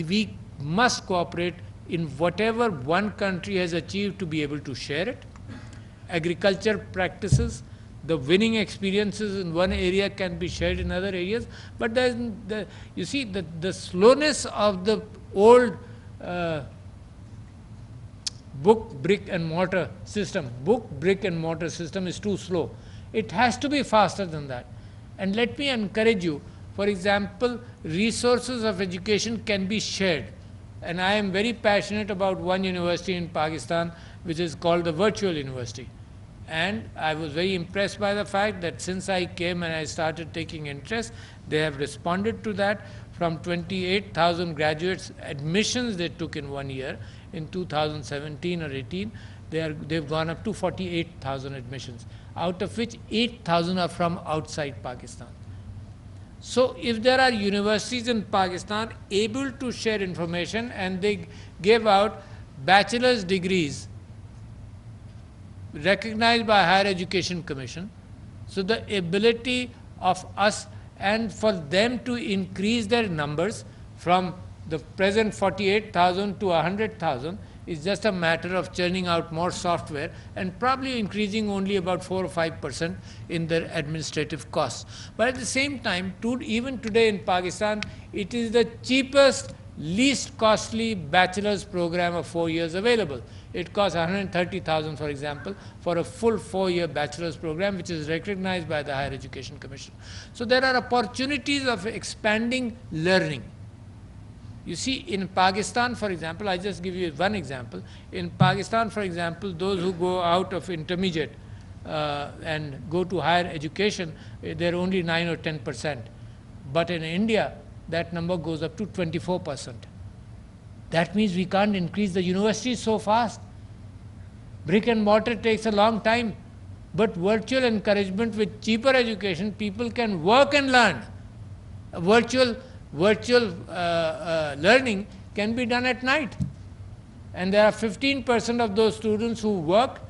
we must cooperate in whatever one country has achieved to be able to share it. Agriculture practices, the winning experiences in one area can be shared in other areas, but you see the slowness of the old book, brick and mortar system. Book, brick and mortar system is too slow. It has to be faster than that. And let me encourage you, for example, resources of education can be shared. And I am very passionate about one university in Pakistan which is called the Virtual University. And I was very impressed by the fact that since I came and I started taking interest, they have responded to that. From 28,000 graduates admissions they took in 1 year, in 2017 or 18, they've gone up to 48,000 admissions, out of which 8,000 are from outside Pakistan. So if there are universities in Pakistan able to share information and they give out bachelor's degrees recognized by Higher Education Commission, so the ability of us and for them to increase their numbers from the present 48,000 to 100,000 is just a matter of churning out more software and probably increasing only about 4 or 5% in their administrative costs. But at the same time, even today in Pakistan, it is the cheapest least costly bachelor's program of 4 years available. It costs 130,000, for example, for a full 4-year bachelor's program, which is recognized by the Higher Education Commission. So there are opportunities of expanding learning. You see, in Pakistan, for example, I just give you one example. In Pakistan, for example, those who go out of intermediate and go to higher education, they're only 9 or 10%. But in India, that number goes up to 24%. That means we can't increase the universities so fast. Brick and mortar takes a long time. But virtual encouragement with cheaper education, people can work and learn. Virtual learning can be done at night. And there are 15% of those students who work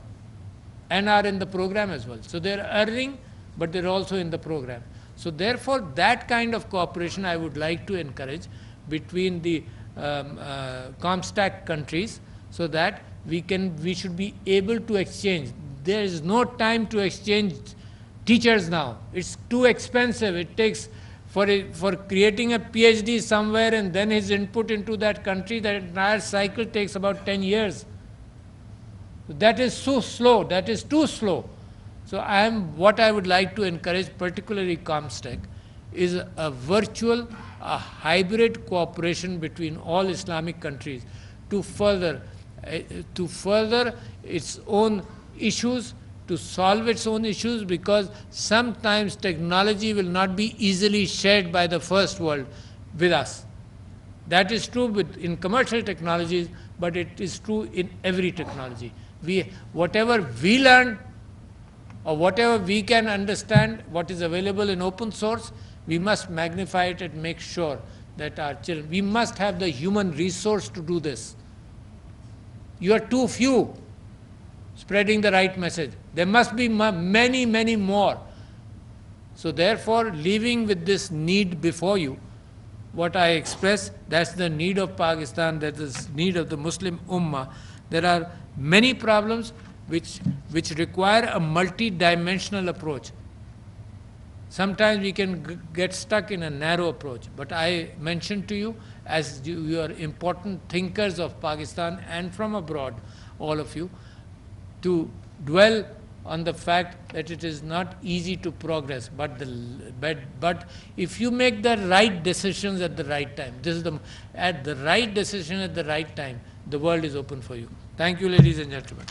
and are in the program as well. So they're earning, but they're also in the program. So therefore, that kind of cooperation I would like to encourage between the COMSTAC countries, so that we should be able to exchange. There is no time to exchange teachers now. It's too expensive. It takes, for creating a PhD somewhere and then his input into that country, that entire cycle takes about 10 years. That is so slow. That is too slow. So what I would like to encourage, particularly COMSTAC, is a virtual, a hybrid cooperation between all Islamic countries to further its own issues, to solve its own issues, because sometimes technology will not be easily shared by the first world with us. That is true in commercial technologies, but it is true in every technology. Whatever we learn, or whatever we can understand, what is available in open source, we must magnify it and make sure that our children, we must have the human resource to do this. You are too few spreading the right message. There must be many, many more. So therefore, living with this need before you, what I express, that's the need of Pakistan, that is the need of the Muslim Ummah. There are many problems which require a multi-dimensional approach. Sometimes we can get stuck in a narrow approach, but I mentioned to you, as you are important thinkers of Pakistan and from abroad, all of you, to dwell on the fact that it is not easy to progress, but if you make the right decisions at the right time, at the right decision at the right time, the world is open for you. Thank you, ladies and gentlemen.